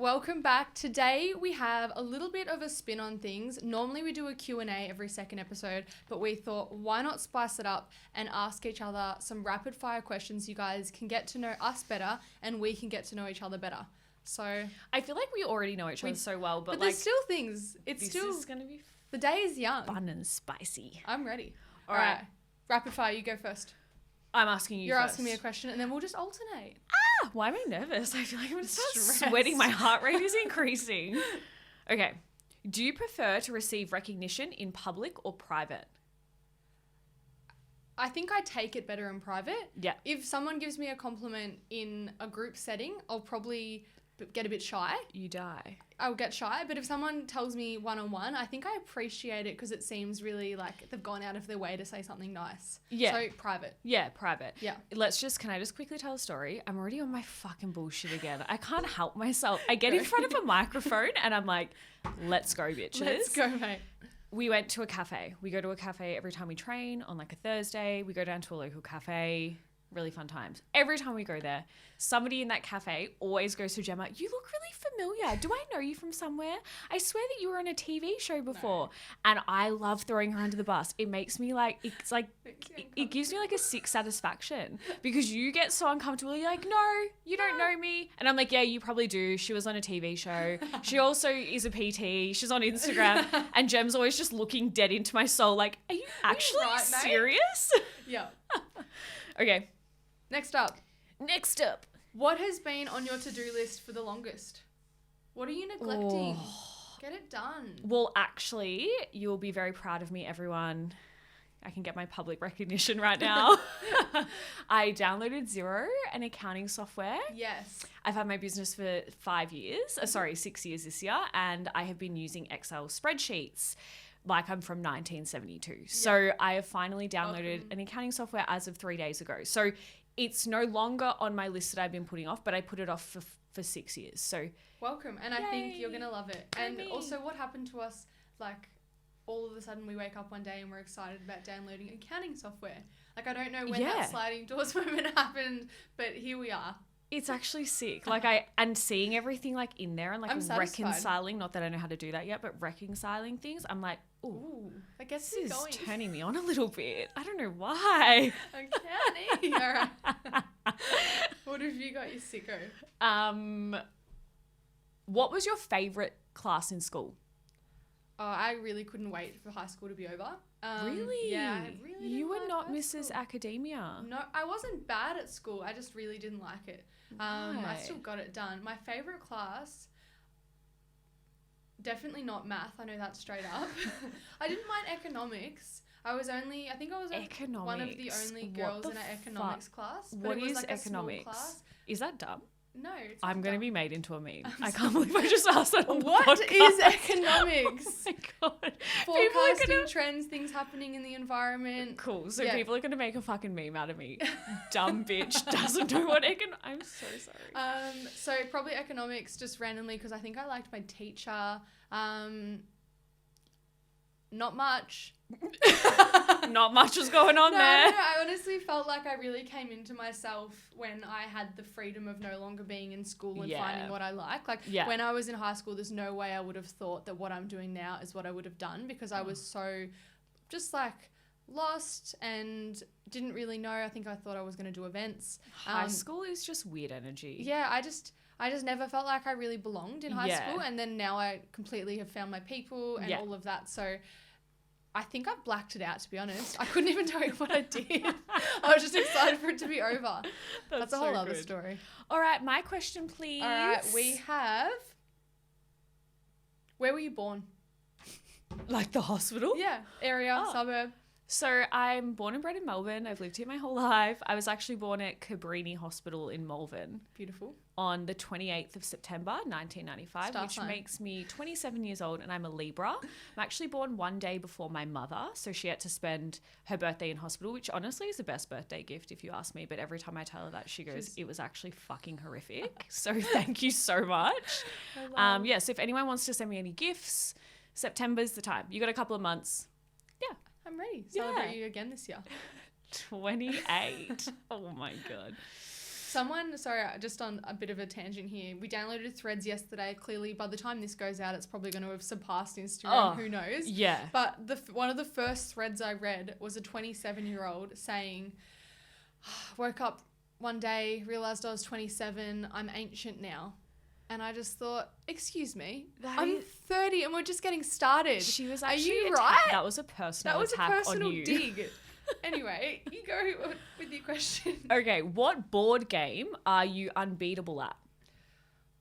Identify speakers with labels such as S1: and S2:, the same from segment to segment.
S1: welcome back. Today we have a little bit of a spin on things. Normally we do a Q&A every second episode, but we thought why not spice it up and ask each other some rapid fire questions. You guys can get to know us better and we can get to know each other better. So
S2: I feel like we already know each other so well, but
S1: there's still things.
S2: This is going to be
S1: the day is young.
S2: Fun and spicy.
S1: I'm ready. All right. Rapid fire, you go first.
S2: I'm asking you
S1: You're
S2: first.
S1: asking me a question and then we'll just alternate.
S2: Why am I nervous? I feel like I'm going to start sweating. My heart rate is increasing. Okay. Do you prefer to receive recognition in public or private?
S1: I think I take it better in private.
S2: Yeah.
S1: If someone gives me a compliment in a group setting, I'll probably get a bit shy.
S2: You die.
S1: I'll get shy. But if someone tells me one-on-one, I think I appreciate it because it seems really like they've gone out of their way to say something nice.
S2: Yeah.
S1: So private.
S2: Yeah, private.
S1: Yeah.
S2: Can I just quickly tell a story? I'm already on my fucking bullshit again. I can't help myself. I get in front of a microphone and I'm like, let's go, bitches.
S1: Let's go, mate.
S2: We went to a cafe. We go to a cafe every time we train on like a Thursday. We go down to a local cafe. Really fun times. Every time we go there, somebody in that cafe always goes to Gemma, you look really familiar. Do I know you from somewhere? I swear that you were on a TV show before. No. And I love throwing her under the bus. It makes me like, it's like, it gives me like a sick satisfaction because you get so uncomfortable. You're like, no, you don't know me. And I'm like, yeah, you probably do. She was on a TV show. She also is a PT. She's on Instagram. And Gem's always just looking dead into my soul. Like, are you actually serious?
S1: Yeah.
S2: Okay.
S1: Next up.
S2: What
S1: has been on your to-do list for the longest? What are you neglecting? Get it done.
S2: Well, actually, you'll be very proud of me, everyone. I can get my public recognition right now. I downloaded Xero, an accounting software.
S1: Yes.
S2: I've had my business for 6 years this year, and I have been using Excel spreadsheets like I'm from 1972. Yeah. So I have finally downloaded an accounting software as of 3 days ago. So it's no longer on my list that I've been putting off, but I put it off for 6 years. So
S1: welcome. And
S2: yay.
S1: I think you're going to love it. And also what happened to us, like all of a sudden we wake up one day and we're excited about downloading accounting software. Like I don't know when that sliding doors moment happened, but here we are.
S2: It's actually sick. Like and seeing everything like in there and like reconciling, not that I know how to do that yet, but reconciling things. I'm like, ooh,
S1: I guess
S2: this is turning me on a little bit. I don't know why.
S1: Uncanny. All right. What have you got, you sicko?
S2: What was your favorite class in school?
S1: Oh, I really couldn't wait for high school to be over.
S2: Really?
S1: Yeah, I really
S2: You were
S1: like
S2: not
S1: high
S2: Mrs.
S1: school.
S2: Academia.
S1: No, I wasn't bad at school. I just really didn't like it. I still got it done. My favorite class, definitely not math. I know that straight up. I didn't mind economics. I think I was one of the only girls in our economics class.
S2: What is economics? Is that dumb?
S1: No, it's
S2: I'm going to be made into a meme. I can't believe I just asked that on the
S1: What
S2: podcast.
S1: is economics?
S2: Oh my God.
S1: Forecasting trends, things happening in the environment.
S2: Cool. So people are going to make a fucking meme out of me. Dumb bitch doesn't know what I'm so sorry.
S1: So probably economics just randomly because I think I liked my teacher. Not much.
S2: Not much was going on there.
S1: No, I honestly felt like I really came into myself when I had the freedom of no longer being in school and finding what I like. Like when I was in high school, there's no way I would have thought that what I'm doing now is what I would have done because I was so just like lost and didn't really know. I think I thought I was going to do events.
S2: High school is just weird energy.
S1: Yeah, I just never felt like I really belonged in high school. And then now I completely have found my people and all of that. So I think I blacked it out, to be honest. I couldn't even tell you what I did. I was just excited for it to be over. That's a whole other story.
S2: All right, my question, please.
S1: All right, we have... Where were you born?
S2: Like the hospital?
S1: Yeah, area, suburb.
S2: So I'm born and bred in Melbourne. I've lived here my whole life. I was actually born at Cabrini Hospital in Malvern.
S1: Beautiful.
S2: On the 28th of September, 1995,
S1: Star
S2: which
S1: sign.
S2: makes me 27 years old and I'm a Libra. I'm actually born one day before my mother, so she had to spend her birthday in hospital, which honestly is the best birthday gift if you ask me, but every time I tell her that, she goes, it was actually fucking horrific. So thank you so much. So if anyone wants to send me any gifts, September's the time. You got a couple of months. Yeah.
S1: I'm ready. Celebrate you again this year.
S2: 28. Oh my God.
S1: Sorry, just on a bit of a tangent here. We downloaded Threads yesterday. Clearly, by the time this goes out, it's probably going to have surpassed Instagram. Who knows?
S2: Yeah.
S1: But one of the first threads I read was a 27-year-old saying, woke up one day, realised I was 27, I'm ancient now. And I just thought, excuse me, I'm 30 and we're just getting started.
S2: She was actually
S1: Are you right?
S2: That was a personal attack on you.
S1: dig. Anyway, you go with your question.
S2: Okay, what board game are you unbeatable at?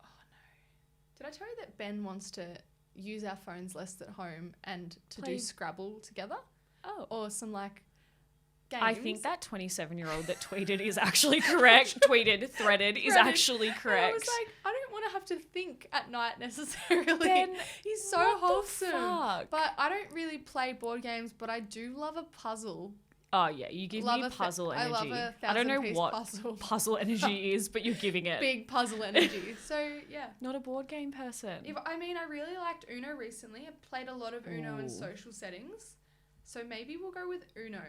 S1: Oh, no. Did I tell you that Ben wants to use our phones less at home and to do Scrabble together?
S2: Oh.
S1: Or some, like, games?
S2: I think that 27-year-old that tweeted is actually correct. Threaded is actually correct.
S1: And I was like, I don't want to have to think at night necessarily.
S2: Ben,
S1: he's so wholesome. But I don't really play board games, but I do love a puzzle.
S2: Oh, yeah. You give me puzzle energy.
S1: I love
S2: I don't know what puzzle energy is, but you're giving it.
S1: Big puzzle energy. So, yeah.
S2: Not a board game person.
S1: I really liked Uno recently. I played a lot of Uno in social settings. So maybe we'll go with Uno.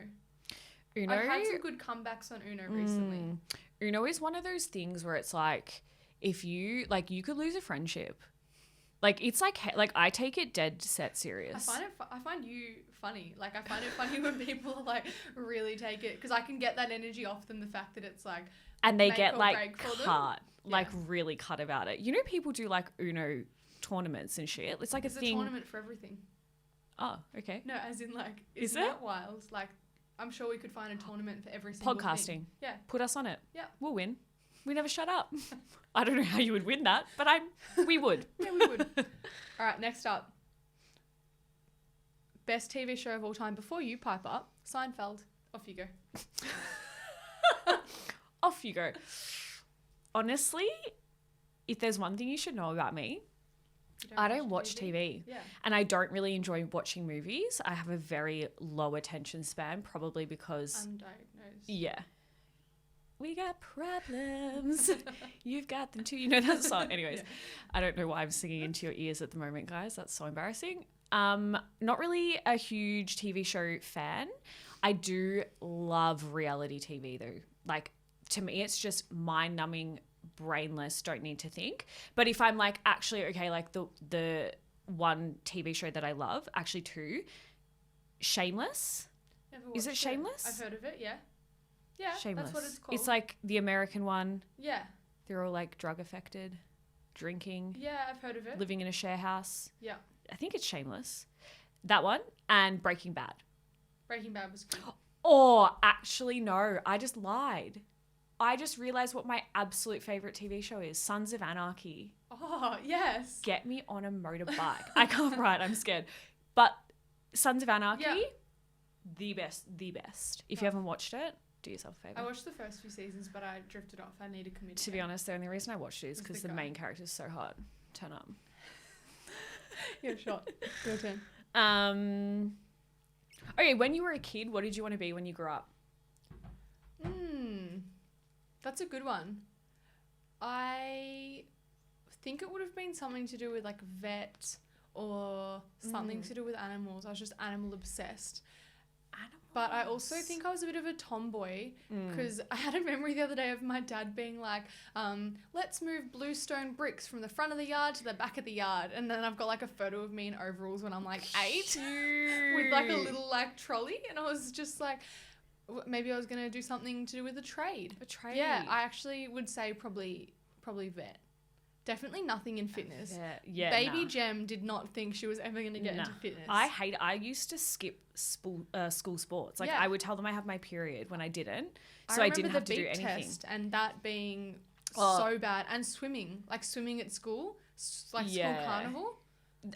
S1: I've had some good comebacks on Uno recently.
S2: Uno is one of those things where it's like, if you, like, you could lose a friendship. Like, it's like I take it dead set serious.
S1: I find you funny. Like, I find it funny when people like really take it, because I can get that energy off them. The fact that it's like,
S2: and they get like cut, like really cut about it. You know, people do like Uno tournaments and shit. It's like
S1: There's
S2: a thing.
S1: a tournament for everything.
S2: Oh, okay.
S1: No, as in like,
S2: is
S1: that wild? Like, I'm sure we could find a tournament for every single
S2: podcasting.
S1: Thing. Yeah,
S2: put us on it.
S1: Yeah,
S2: we'll win. We never shut up. I don't know how you would win that, but we would.
S1: Yeah, we would. All right, next up. Best TV show of all time before you pipe up. Seinfeld. Off you go.
S2: Off you go. Honestly, if there's one thing you should know about me, I don't watch TV.
S1: Yeah.
S2: And I don't really enjoy watching movies. I have a very low attention span, probably because...
S1: Undiagnosed.
S2: Yeah. We got problems. You've got them too. You know that song? Anyways, yeah. I don't know why I'm singing into your ears at the moment, guys. That's so embarrassing. Not really a huge TV show fan. I do love reality TV though. Like, to me, it's just mind-numbing, brainless, don't need to think. But if I'm like, actually, okay, like the one TV show that I love, actually two, Shameless. Is it Shameless?
S1: I've heard of it, yeah. Yeah,
S2: Shameless.
S1: That's what it's called.
S2: It's like the American one.
S1: Yeah.
S2: They're all like drug affected, drinking.
S1: Yeah, I've heard of it.
S2: Living in a share house.
S1: Yeah.
S2: I think it's Shameless. That one and Breaking Bad.
S1: Breaking Bad was good.
S2: Oh, actually, no. I just lied. I just realized what my absolute favorite TV show is. Sons of Anarchy.
S1: Oh, yes.
S2: Get me on a motorbike. I can't ride. I'm scared. But Sons of Anarchy, the best. If you haven't watched it, do yourself a favor.
S1: I watched the first few seasons, but I drifted off. I need to commit.
S2: To be honest, the only reason I watched it is because the main character is so hot. Turn up.
S1: You're shot. Your turn.
S2: Okay, when you were a kid, what did you want to be when you grew up?
S1: That's a good one. I think it would have been something to do with like vet or something to do with animals. I was just animal obsessed. But I also think I was a bit of a tomboy because I had a memory the other day of my dad being like, let's move bluestone bricks from the front of the yard to the back of the yard. And then I've got like a photo of me in overalls when I'm like 8 with like a little like trolley. And I was just like, maybe I was going to do something to do with a trade.
S2: A trade?
S1: Yeah, I actually would say probably vet. Definitely nothing in fitness.
S2: Yeah,
S1: Baby Gem did not think she was ever going to get into fitness.
S2: I used to skip school sports. Like I would tell them I have my period when I didn't. So I didn't have to do anything.
S1: Test and that being so bad. And swimming. Like swimming at school. Like school carnival.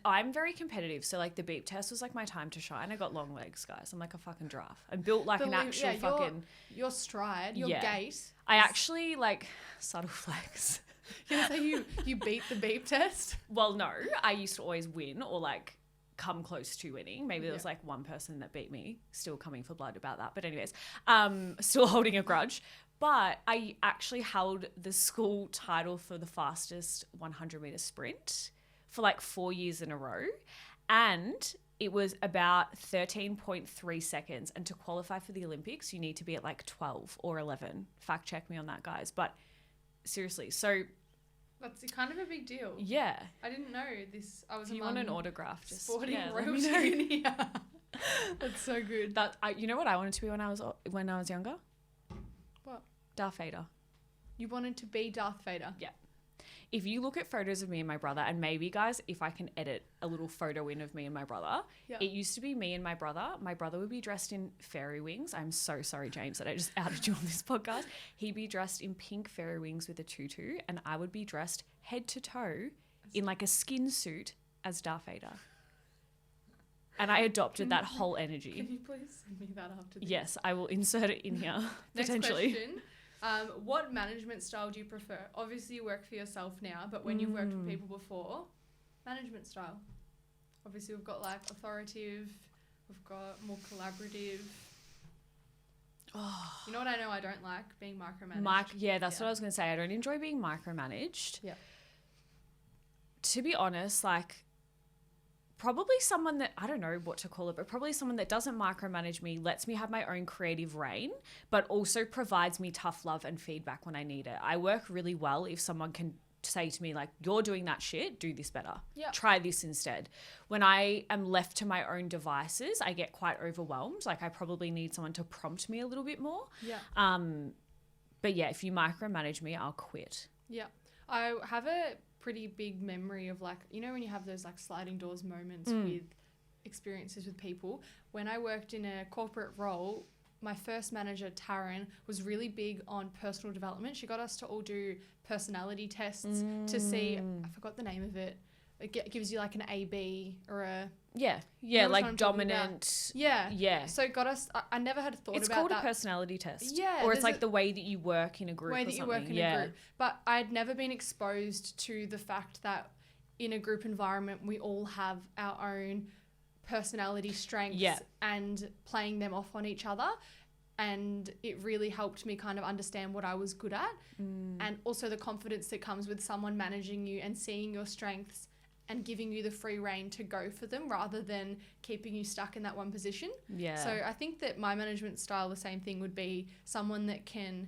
S2: I'm very competitive. So like the beep test was like my time to shine. I got long legs, guys. I'm like a fucking giraffe. I'm built like an actual fucking...
S1: Your stride, your gait.
S2: I actually like subtle flex.
S1: Can I say you beat the beep test?
S2: Well, no. I used to always win or like come close to winning. Maybe there was like one person that beat me. Still coming for blood about that. But anyways, still holding a grudge. But I actually held the school title for the fastest 100-meter sprint for like 4 years in a row. And it was about 13.3 seconds. And to qualify for the Olympics, you need to be at like 12 or 11. Fact check me on that, guys. But seriously. So
S1: that's kind of a big deal.
S2: Yeah.
S1: I didn't know this. I was
S2: if you want an autograph, just
S1: sporting royalty in here. That's so good.
S2: You know what I wanted to be when I was younger?
S1: What?
S2: Darth Vader.
S1: You wanted to be Darth Vader?
S2: Yeah. If you look at photos of me and my brother, and maybe, guys, if I can edit a little photo in of me and my brother, it used to be me and my brother. My brother would be dressed in fairy wings. I'm so sorry, James, that I just outed you on this podcast. He'd be dressed in pink fairy wings with a tutu, and I would be dressed head to toe in like a skin suit as Darth Vader. And I adopted that whole energy.
S1: Can you please send me that after this?
S2: Yes, I will insert it in here, potentially.
S1: Next question. What management style do you prefer? Obviously, you work for yourself now, but when you've worked with people before, management style. Obviously, we've got like authoritative, we've got more collaborative. Oh. You know what I know I don't like? Being micromanaged.
S2: That's what I was going to say. I don't enjoy being micromanaged.
S1: Yeah.
S2: To be honest, like, probably someone that, I don't know what to call it, but probably someone that doesn't micromanage me, lets me have my own creative reign, but also provides me tough love and feedback when I need it. I work really well if someone can say to me, like, you're doing that shit, do this better.
S1: Yeah.
S2: Try this instead. When I am left to my own devices, I get quite overwhelmed. Like, I probably need someone to prompt me a little bit more.
S1: Yeah.
S2: But yeah, if you micromanage me, I'll quit.
S1: Yeah. I have a pretty big memory of, like, you know, when you have those like sliding doors moments with experiences with people. When I worked in a corporate role, my first manager, Taryn, was really big on personal development. She got us to all do personality tests to see, I forgot the name of it. It gives you like an A/B or a...
S2: Yeah, like dominant.
S1: Yeah. So it got us... I never had thought
S2: it's
S1: about
S2: called
S1: that.
S2: a personality test.
S1: Yeah.
S2: Or it's like the way that you work in a group or something.
S1: You work in a group. But I'd never been exposed to the fact that in a group environment, we all have our own personality strengths and playing them off on each other. And it really helped me kind of understand what I was good at. And also the confidence that comes with someone managing you and seeing your strengths and giving you the free rein to go for them rather than keeping you stuck in that one position.
S2: Yeah.
S1: So I think that my management style, the same thing would be someone that can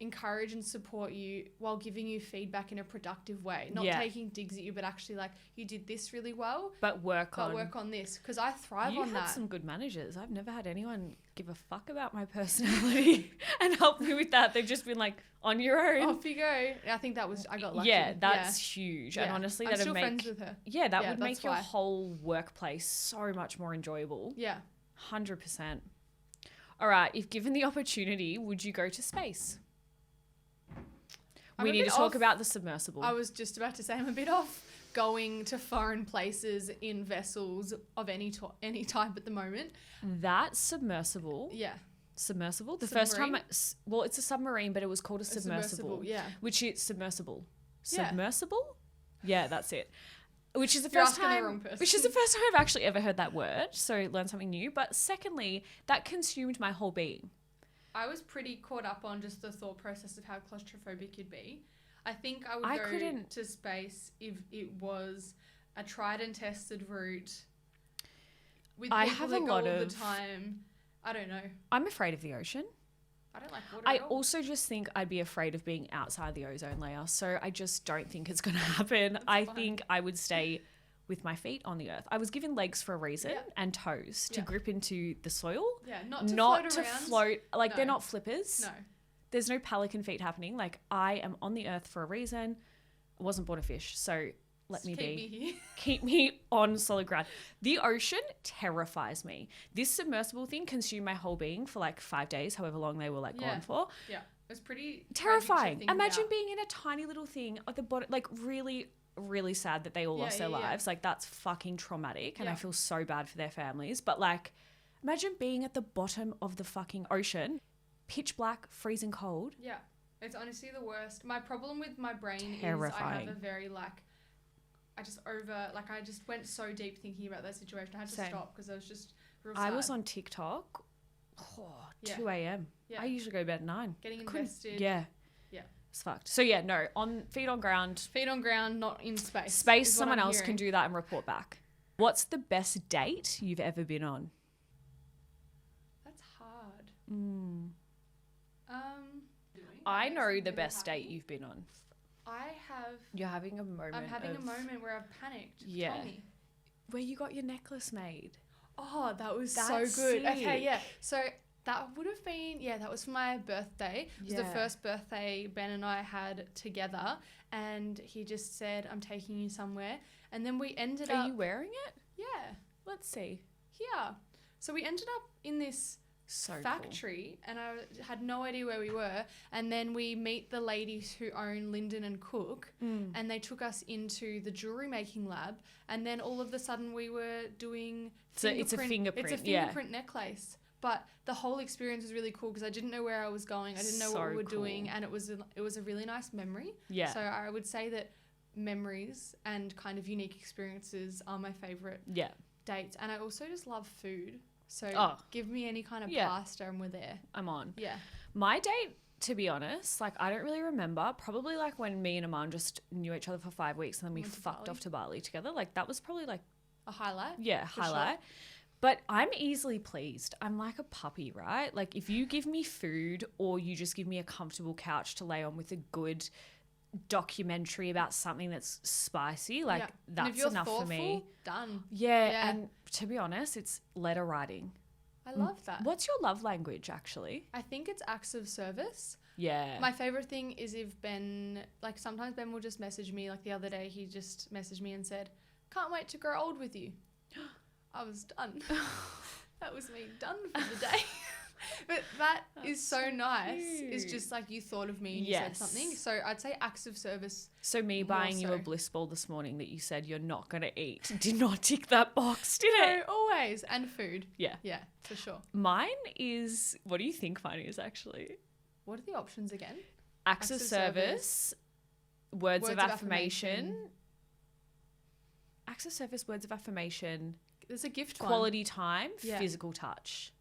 S1: encourage and support you while giving you feedback in a productive way. Not taking digs at you, but actually like, you did this really well.
S2: But work on
S1: this. Because I thrive on that.
S2: You had some good managers. I've never had anyone give a fuck about my personality and help me with that. They've just been like, on your own.
S1: Off you go. I think I got lucky.
S2: Yeah, that's huge. And honestly,
S1: I'm still friends with her.
S2: Yeah, that would make your whole workplace so much more enjoyable.
S1: Yeah.
S2: 100%. All right, if given the opportunity, would you go to space? We need to talk about the submersible.
S1: I was just about to say I'm a bit off going to foreign places in vessels of any type at the moment.
S2: That submersible.
S1: Yeah.
S2: Submersible. The first time, it's a submarine, but it was called a submersible.
S1: Yeah.
S2: Which is submersible.
S1: Yeah.
S2: Submersible? Yeah, that's it. Which is the
S1: You're
S2: first
S1: asking
S2: time.
S1: the wrong person.
S2: Which is the first time I've actually ever heard that word. So learn something new. But secondly, that consumed my whole being.
S1: I was pretty caught up on just the thought process of how claustrophobic you'd be. I think I would go to space if it was a tried and tested route with people that go all the time. I don't know.
S2: I'm afraid of the ocean.
S1: I don't like water at all.
S2: Also just think I'd be afraid of being outside the ozone layer. So I just don't think it's going to happen. I think I would stay with my feet on the earth. I was given legs for a reason and toes to grip into the soil.
S1: Yeah, not to
S2: float. Like, they're not flippers.
S1: No.
S2: There's no pelican feet happening. Like, I am on the earth for a reason. I wasn't born a fish. So let me be.
S1: Me here.
S2: Keep me on solid ground. The ocean terrifies me. This submersible thing consumed my whole being for like 5 days, however long they were like gone for.
S1: Yeah. It was pretty
S2: terrifying. Imagine being in a tiny little thing at the bottom, like really sad that they all lost their lives. Like, that's fucking traumatic, and I feel so bad for their families. But like, imagine being at the bottom of the fucking ocean, pitch black, freezing cold.
S1: Yeah, it's honestly the worst. My problem with my brain is I have a very I just went so deep thinking about that situation. I had to stop because I was just real sad.
S2: I was on TikTok 2 a.m. Yeah. I usually go to bed at 9.
S1: Getting invested.
S2: Yeah. It's fucked. So yeah, no, feet on ground.
S1: Feet on ground, not in space.
S2: Someone else can do that and report back. What's the best date you've ever been on?
S1: That's hard.
S2: I know the best date you've been on. You're having a moment.
S1: I'm having a moment where I've panicked.
S2: Yeah.
S1: Tell me.
S2: Where you got your necklace made.
S1: Oh, that was so good.
S2: Sick.
S1: Okay, yeah. So that would have been, that was for my birthday. It was the first birthday Ben and I had together. And he just said, I'm taking you somewhere. And then we ended up...
S2: Are you wearing it?
S1: Yeah.
S2: Let's see.
S1: Here. So we ended up in this factory and I had no idea where we were. And then we meet the ladies who own Linden and Cook and they took us into the jewelry making lab. And then all of a sudden we were doing...
S2: It's a fingerprint.
S1: It's a fingerprint necklace. But the whole experience was really cool because I didn't know where I was going. I didn't know what we were doing. And it was a really nice memory. Yeah. So I would say that memories and kind of unique experiences are my favourite dates. And I also just love food. So give me any kind of pasta and we're there.
S2: I'm on.
S1: Yeah.
S2: My date, to be honest, like I don't really remember. Probably like when me and Aman just knew each other for 5 weeks and then we fucked off to Bali together. Like that was probably like...
S1: a highlight?
S2: Yeah, highlight. Sure. But I'm easily pleased. I'm like a puppy, right? Like if you give me food or you just give me a comfortable couch to lay on with a good documentary about something that's spicy, like that's enough for me.
S1: Done.
S2: Yeah, and to be honest, it's letter writing.
S1: I love that.
S2: What's your love language actually?
S1: I think it's acts of service.
S2: Yeah.
S1: My favorite thing is if Ben, like sometimes Ben will just message me, like the other day he just messaged me and said, "Can't wait to grow old with you." I was done. That was me done for the day. But that's so nice. Cute. It's just like you thought of me and you said something. So I'd say acts of service.
S2: So me buying you a bliss ball this morning that you said you're not going to eat did not tick that box, did it?
S1: No, always. And food.
S2: Yeah.
S1: Yeah, for sure.
S2: Mine is, what do you think mine is actually?
S1: What are the options again?
S2: Acts of service, words of affirmation. Acts of service, words of affirmation.
S1: There's a gift
S2: quality time, physical touch.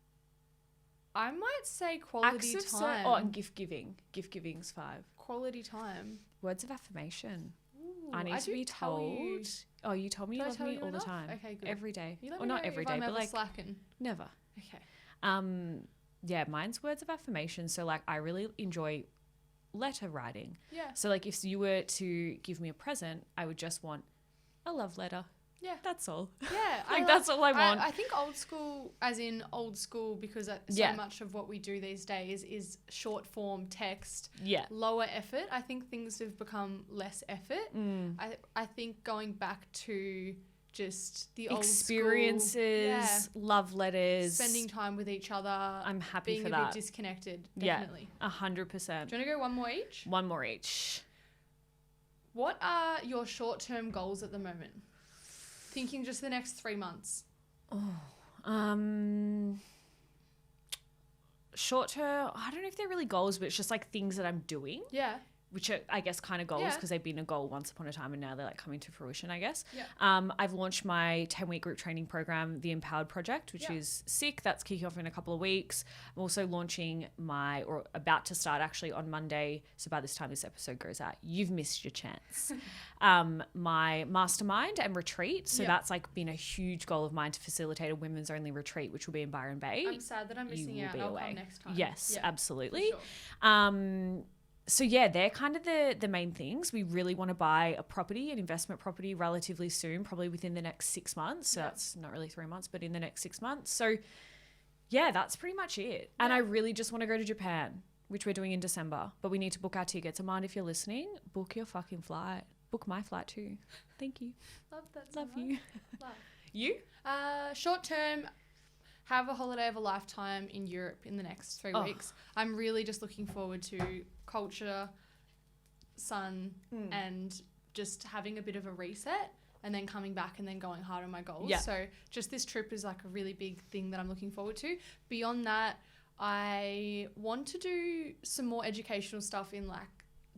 S1: I might say quality time.
S2: And gift giving. Gift giving's 5.
S1: Quality time.
S2: Words of affirmation.
S1: Ooh,
S2: I need to be told. You told me you love me all the time.
S1: Okay, good.
S2: Every day.
S1: Well, not every day, but like slacking.
S2: Never.
S1: Okay.
S2: Yeah, mine's words of affirmation. So like I really enjoy letter writing.
S1: Yeah.
S2: So like if you were to give me a present, I would just want a love letter.
S1: Yeah.
S2: That's all.
S1: Yeah.
S2: That's all I want.
S1: I think old school, as in old school, because so much of what we do these days is short form text, lower effort. I think things have become less effort. I think going back to just the old
S2: experiences, love letters,
S1: spending time with each other.
S2: I'm happy
S1: for that. Being a bit disconnected, definitely.
S2: Yeah, 100%.
S1: Do you want to go one more each?
S2: One more each.
S1: What are your short-term goals at the moment? Thinking just the next 3 months.
S2: Short term, I don't know if they're really goals, but it's just like things that I'm doing.
S1: Yeah.
S2: Which are, I guess, kind of goals because they've been a goal once upon a time and now they're like coming to fruition, I guess.
S1: Yeah.
S2: I've launched my 10-week group training program, The Empowered Project, which is sick. That's kicking off in a couple of weeks. I'm also launching or about to start actually on Monday. So by this time this episode goes out, you've missed your chance. My mastermind and retreat. So that's like been a huge goal of mine to facilitate a women's only retreat, which will be in Byron Bay.
S1: I'm sad that I'm missing out. I'll come next time.
S2: Yes, absolutely.
S1: Sure.
S2: So yeah, they're kind of the main things. We really want to buy a property, an investment property relatively soon, probably within the next 6 months. So that's not really 3 months, but in the next 6 months. So yeah, that's pretty much it. And I really just want to go to Japan, which we're doing in December, but we need to book our tickets. Amanda, if you're listening, book your fucking flight. Book my flight too. Thank you.
S1: Love that.
S2: Love you.
S1: Love.
S2: You?
S1: Short term, have a holiday of a lifetime in Europe in the next 3 weeks. I'm really just looking forward to culture, sun, and just having a bit of a reset and then coming back and then going hard on my goals.
S2: Yeah.
S1: So just this trip is like a really big thing that I'm looking forward to. Beyond that, I want to do some more educational stuff in like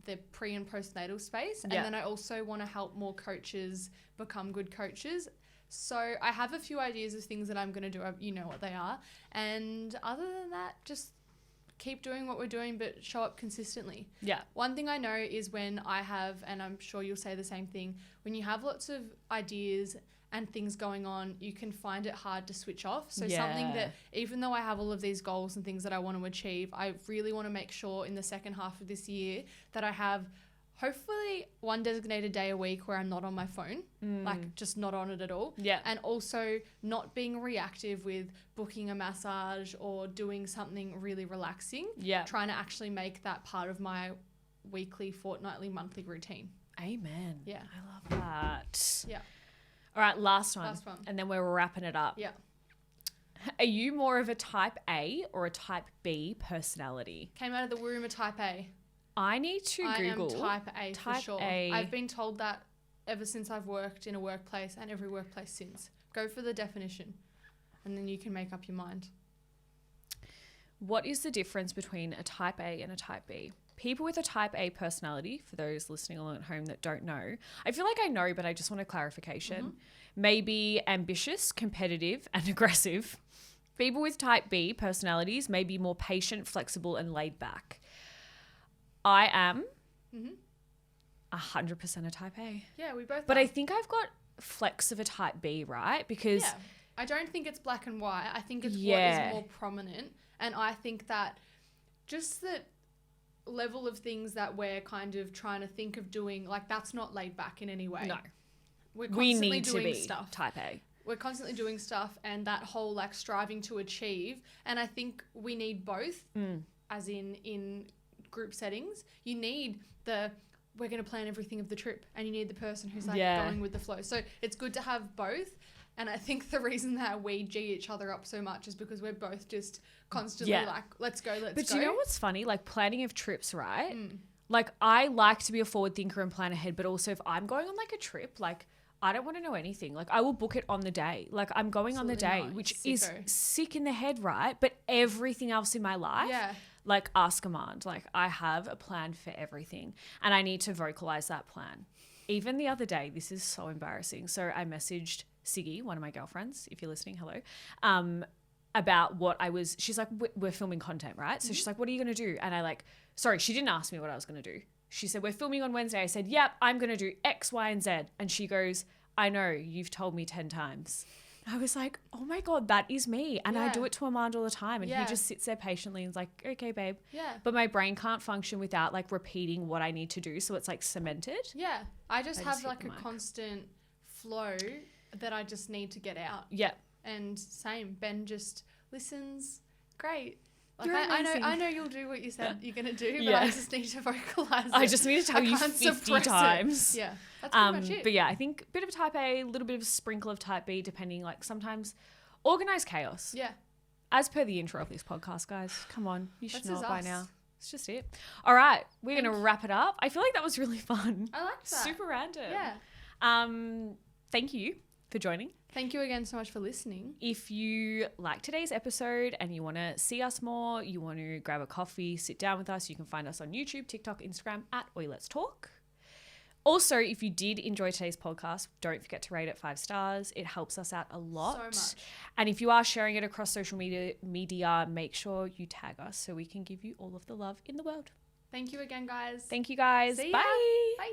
S1: the pre and postnatal space. And then I also want to help more coaches become good coaches. So I have a few ideas of things that I'm going to do. You know what they are. And other than that, just keep doing what we're doing, but show up consistently.
S2: Yeah.
S1: One thing I know is when I have, and I'm sure you'll say the same thing, when you have lots of ideas and things going on, you can find it hard to switch off. So something that, even though I have all of these goals and things that I want to achieve, I really want to make sure in the second half of this year that I have hopefully one designated day a week where I'm not on my phone, like just not on it at all.
S2: Yeah.
S1: And also not being reactive with booking a massage or doing something really relaxing.
S2: Yeah.
S1: Trying to actually make that part of my weekly, fortnightly, monthly routine.
S2: Amen.
S1: Yeah.
S2: I love that.
S1: Yeah.
S2: All right, last one.
S1: Last one.
S2: And then we're wrapping it up.
S1: Yeah.
S2: Are you more of a type A or a type B personality?
S1: Came out of the womb a type A.
S2: I need to Google.
S1: I am type A for sure.
S2: A.
S1: I've been told that ever since I've worked in a workplace and every workplace since. Go for the definition and then you can make up your mind.
S2: What is the difference between a type A and a type B? People with a type A personality, for those listening along at home that don't know, I feel like I know, but I just want a clarification. Maybe ambitious, competitive, and aggressive. People with type B personalities may be more patient, flexible, and laid back. I am 100% a type A.
S1: Yeah, we both
S2: But
S1: are.
S2: I think I've got flecks of a type B, right? Because
S1: I don't think it's black and white. I think it's what is more prominent. And I think that just the level of things that we're kind of trying to think of doing, like that's not laid back in any way.
S2: No.
S1: We're constantly
S2: need
S1: doing
S2: to be
S1: stuff.
S2: type A.
S1: We're constantly doing stuff and that whole like striving to achieve. And I think we need both, as in group settings. You need we're going to plan everything of the trip, and you need the person who's like going with the flow. So it's good to have both. And I think the reason that we G each other up so much is because we're both just constantly like, let's go.
S2: But you know what's funny? Like planning of trips, right? Like I like to be a forward thinker and plan ahead, but also if I'm going on like a trip, like I don't want to know anything. Like I will book it on the day. Like I'm going on the day, which is sick in the head, right? But everything else in my life, like ask command. Like I have a plan for everything and I need to vocalize that plan. Even the other day, this is so embarrassing. So I messaged Siggy, one of my girlfriends, if you're listening, hello, about what she's like, we're filming content, right? So she's like, what are you going to do? And she didn't ask me what I was going to do. She said, we're filming on Wednesday. I said, yep, I'm going to do X, Y, and Z. And she goes, I know, you've told me 10 times. I was like, oh my God, that is me. And I do it to Armand all the time. And he just sits there patiently and is like, okay, babe.
S1: Yeah.
S2: But my brain can't function without like repeating what I need to do. So it's like cemented.
S1: Yeah. I just have like a constant flow that I just need to get out.
S2: Yeah.
S1: And same, Ben just listens. Great. Like
S2: You're amazing.
S1: I know you'll do what you said you're going to do, but I just need to vocalize it.
S2: I just need to tell you 50 times.
S1: Yeah, that's pretty much it.
S2: But yeah, I think a bit of type A, a little bit of a sprinkle of type B, depending, like sometimes organized chaos.
S1: Yeah.
S2: As per the intro of this podcast, guys. Come on. You should know it by
S1: us.
S2: now. It's just it. All right. We're going to wrap it up. I feel like that was really fun.
S1: I liked that.
S2: Super random.
S1: Yeah.
S2: Thank you for joining.
S1: Thank you again so much for listening.
S2: If you like today's episode and you want to see us more, you want to grab a coffee, sit down with us, you can find us on YouTube, TikTok, Instagram at Oi Let's Talk. Also, if you did enjoy today's podcast, don't forget to rate it 5 stars. It helps us out a lot.
S1: So much. And
S2: if you are sharing it across social media, make sure you tag us so we can give you all of the love in the world.
S1: Thank you again, guys.
S2: Thank you, guys.
S1: See ya.
S2: Bye.
S1: Bye.